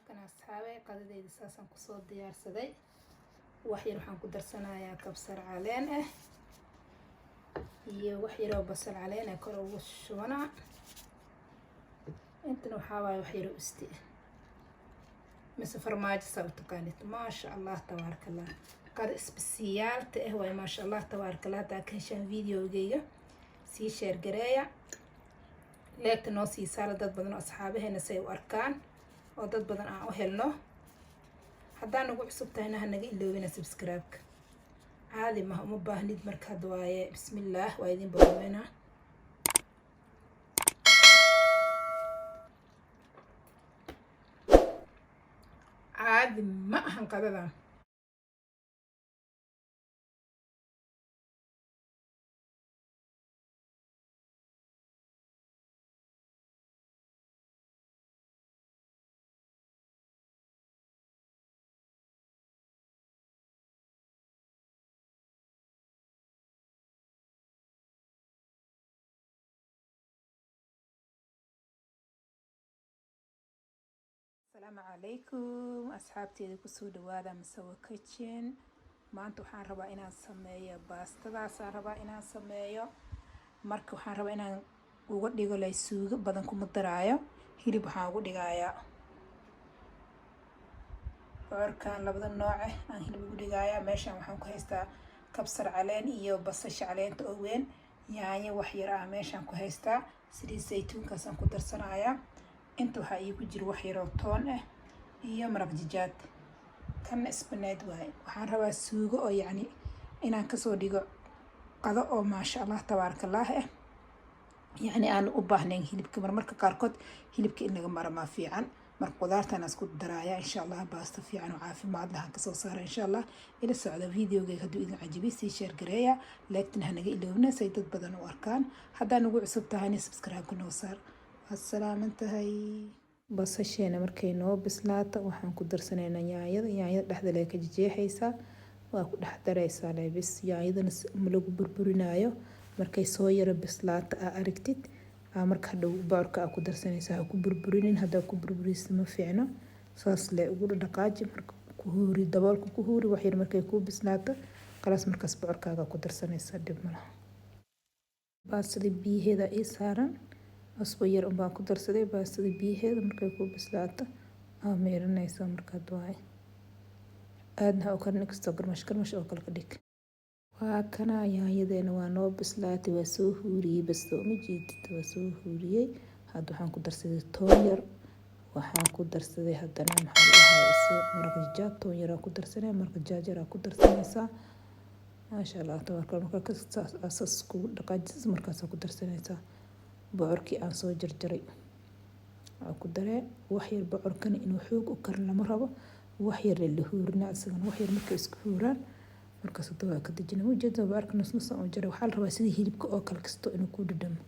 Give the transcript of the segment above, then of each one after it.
halkan asxaabay qadadeyda saasan kusoo diyaarsaday wax yar waxaan ku darsanayaa kabsar caleen iyo wax yar oo basal caleen kor ugu shubanaa intana waxaa waaye wax yar oo isti mise farmaajo saa u taqaanid maasha allah tabaarakallah qada isbisiyaalta waaye maasha allah tabaarakallah hadaa ka heshaan videogeyga sii sheer gareeya leegta noo sii saara dad badan oo asxaabaheena say u arkaan oo dad badan aan u helno haddaan ugu cusub tahayna ha naga iloobina subscribe-ka caadi ma uma baahnid marka hadda waaye bismillaah waa idin booweynaa caadi ma ahan qadadan السلام عليكم أصحابتي كسو دوادا مسوى كيتشن maanta waxaan rabaa inaan sameeyo baastadaas aan rabaa inaan sameeyo marka waxaan rabaa inaan uga dhigo lay suugo badan kuma daraayo hilib waxaan ugu dhigayaa bocorkan labada nooc aan hilib ugu dhigayaa meeshan waxaan ku haystaa kabsar caleen iyo basasha caleenta oo weyn yaanyo wax yar ah meeshan ku haystaa saliid saytuunkaas aan ku darsanayaa inta waxaa iigu jira wax yar oo toon iyo maraq digaag kan isbaneed waaye waxaan rabaa suugo oo yacni inaan kasoo dhigo qado oo maasha allah tabaarakallah yacni aan u baahnayn hilibka marmarka qaarkood hilibka in laga maramaa fiican marka qudaartaan isku daraaya insha allah baasta fiican oo caafimaad leh aan kasoo saara insha allah ila socda videogeyga hadduu idin cajibiy sii sheer gareeya laagtina hanaga iloobna say dad badan u arkaan haddaan ugu cusub tahayna subscribe-ka noo saar assalaaman tahay basasheena markay noo bislaato waxaan ku darsanaynaa yaanyada dhexda lee ka jeexaysaa waa ku dhex daraysaa leebis yaanyadana ma lagu burburinayo markay soo yaro bislaato aa aragtid marka hadhow bocorka aa ku darsanaysaa ha ku burburinin haddaa ku burburisa ma fiicno saas lee ugu dhaqaaji marka ku huuri daboolka ku huuri wax yar markay ku bislaato khalaas markaas bocorkaaga ku darsanaysaa dhib malaha baastada biyaheeda ii saaran asbo yar baan ku darsaday baastada biyaheeda markay ku bislaato aa meeranaysaa markaad waaye aadna ha u karin kastoo garmash oo kale ka dhig waa kana yaanyadeena waa noo bislaatay waa soo huuriyey basta uma jeedid waa soo huuriyey hadda waxaan ku darsaday toon yar waxaan ku darsaday haddana maxaa lahaayay maraq digaag toon yar ku darsanay maraq digaag yar ku darsanaysaa maasha allah tabaaraka marka asaas ku dhaqaajis markaas ku darsanaysaa bocorkii aan soo jarjaray waa ku daree wax yar bocorkana inuu xoog u karin lama rabo wax yar la huurina asagana wax yar markay isku huuraan markaas waa ka dejina ujeedada bocorka nusnus oo jaray waxaa la rabaa sidii hilibka oo kale kasto inuu ku dhadhamo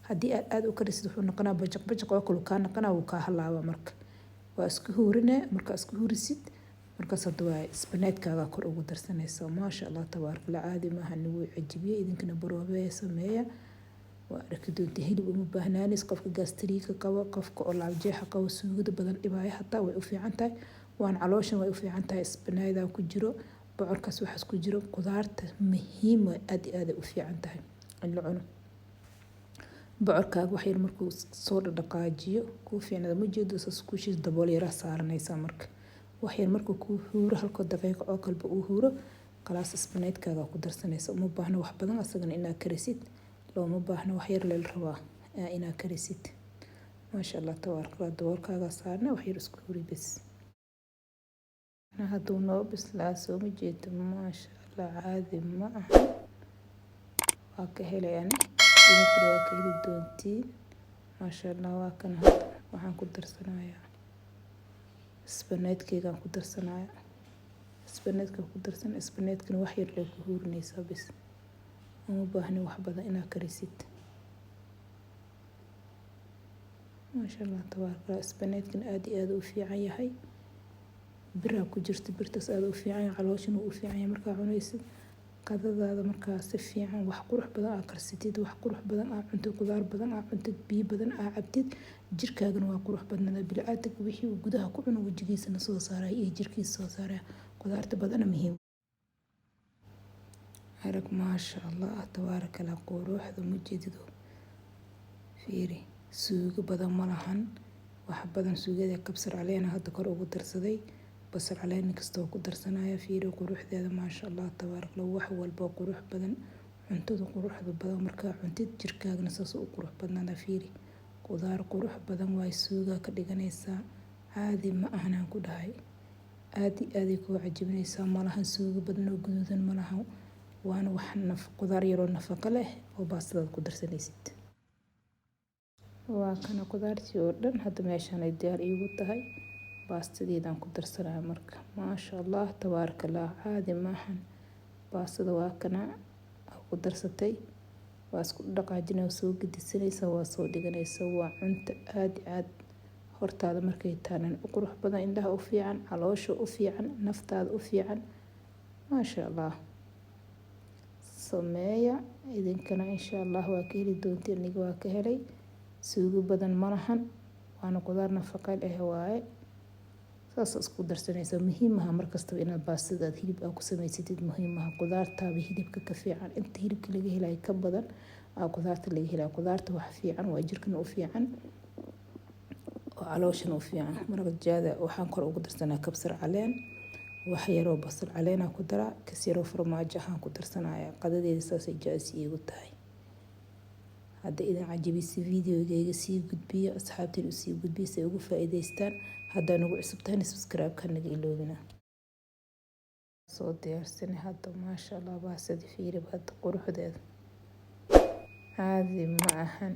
haddii aad u karisid wuxuu noqonaa bajaq oo kale kaa noqonaa wuu kaa halaaba marka waa isku huurine markaa isku huurisid markaas hadda waa isbaneedkaaga kor ugu darsanaysaa maasha allah tabaarakallah caadi maaha nagu cajibiye idinkana baroobe sameeya وأركضت هيلب ومبهنانيس قفك جاستريكا قوا قفك أول عجيحة قوا سوجد بدن إباعي حتى ويوفي عنتها وعن علوشن ويوفي عنتها إسبناي ذا كجرو بعركس وحس كجرو قدرت مهمة أدي وفي عنتها اللعنة بعركا وحير مركو صور دقاجيو كوفي أنا مجد وسكوشي دبولي راس صارنا يسامرك وحير مركو كوهورو هالكو دقيقة أكل بأوهورو خلاص إسبنايت كاغا قدر سنيسا ومباهنا وحبضان أساقنا إنا كريسيت لو مباهنا وحير للروا إنا كريسيت ما شاء الله تبارك الله دوركاغا صارنا وحير اسكوري بس أنا هادو نو بس لا سومي جيت ما شاء الله عادي معه واكا هلا يعني يمكن واكا هلي دونتين ما شاء الله واكا هاد وحان كدر سنايا اسبرنيت كيغان كدر سنايا اسبرنيت كان كدر سنايا اسبرنيت كان وحير لكو هورنيسا بس ومباهني وحبضا إنا كريسيت ما شاء الله تبارك الله اسبرنيت كان آدي وفي عيهي برا كجرت برتس آدو في عين علوشن وفي عين مركا عنيسد qadadaada markaa si fiican wax qurux badan aa karsatid, wax qurux badan aa cuntid, qudaar badan aa cuntid, biyo badan aa cabtid, jirkaagana waa qurux badnada. Bini'aadamka wixii uu gudaha ku cuno wajigiisana soo saaraya iyo jirkiisa soo saaraya. qudaarta badana muhiim arag maasha allah tabaarakallah quruxda mujeedido fiiri suugo badan ma lahan wax badan suugada kabsar caleen hadda kor ugu darsaday basal caleen kastoo ku darsanaya fiiri quruxdeeda maasha allah tabaarakallah wax walba qurux badan cuntada quruxda badan markaa cuntid jirkaagana saas u qurux badnada. fiiri qudaar qurux badan way suuga ka dhiganaysaa caadi ma ahan ku dhahay aadi ku cajibinaysaa malahan suugo badan oo guduudan malahan waana wax qudaar yar oo nafaqo leh oo baastada ku darsanaysid. waa kana qudaartii oo dhan hadda meeshaan ay diyaar iigu tahay baastadeedaan ku darsanaa marka maasha allah tabaarakallah caadi maahan. baastada waa kana ku darsatay waa isku dhaqaajinay soo gedisanaysa waa soo dhiganaysa waa cunto aad hortaada markay taanan qurux badan indhaha u fiican caloosha u fiican naftaada u fiican maasha allah. sameeya idinkana insha allah waa ka heli doontiin aniga waa ka helay suugo badan ma lahan waana qudaar nafaqo leh waaye saas isku darsanaysa. muhiim ah markasta inaad baastada hilib aad ku samaysatid muhiim ah qudaartaaba hilibka ka fiican inta hilibka laga helay ka badan qudaarta laga helay. qudaarta wax fiican waa jirkana u fiican oo calooshana u fiican. marka jaada waxaan kor ugu darsanaa kabsar caleen wax yar oo basal caleen ku dara kas yar oo farmaajo aan ku darsanaya qadadeeda saas ay jaasi igu tahay. hadda idin cajibisi videogayga sii gudbiyo asxaabtiin u sii gudbiyo si ay ugu faa'iideystaan. hadda nagu cusubtaan subscribe ka naga iloobina. soo diyaarsanay hadda maasha allah baasadi fiiri hadda quruxdeeda caadi ma ahan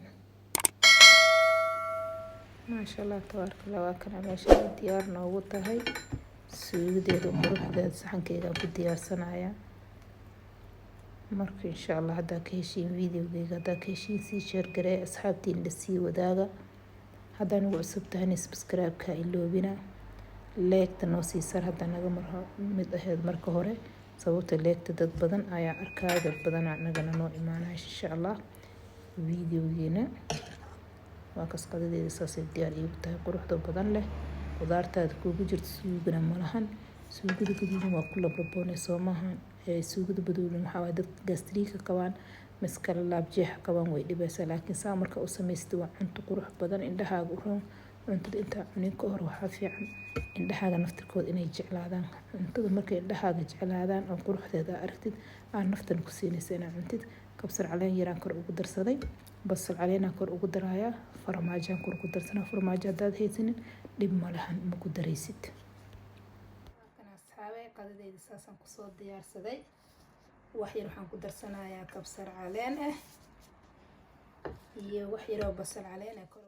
maasha allah tabaarakallah. waa kana meesha diyaar noogu tahay suugadeeda quruxdeeda saxankeyga ku diyaarsanaya marka insha allah hadda ka heshiin videogayga hadda ka heshiin sii share garee asxaabtiin la sii wadaaga. hadda nagu cusubtaan subscribe ka iloobina leegta noo sii sar hadda naga mid aheed marka hore sababta leegta dad badan ayaa arkaya dad badan anagana noo imaanaya insha allah. videogeena waa kas qadadeeda saas ay diyaar iigu tahay quruxda badan leh qudaartaada kuugu jirto suugana ma lahan. suugada gaduudan waa ku lablaboonay soo maahan suugada baduudan waxaa waaye dadka gastriika qabaan maskala laabjeexa qabaan way dhibaysaa laakiin saa marka u samaystay waa cunto qurux badan indhahaaga u roon. cuntada intaa cunin ka hor waxaa fiican indhahaaga naftirkooda inay jeclaadaan. cuntada markay indhahaaga jeclaadaan oo quruxdeeda aragtid aan naftan ku siinaysa inaad cuntid. kabsar caleen yaraan kor ugu darsaday basal caleenaan kor ugu darayaa farmaajaan kor ugu darsanaa farmaajo haddaad haysanin dhib ma lahan ma ku daraysid. kana asxaabe qadadeyda saasaan kusoo diyaarsaday wax yar waxaan ku darsanayaa kabsar caleen iyo wax yar oo basal caleen kor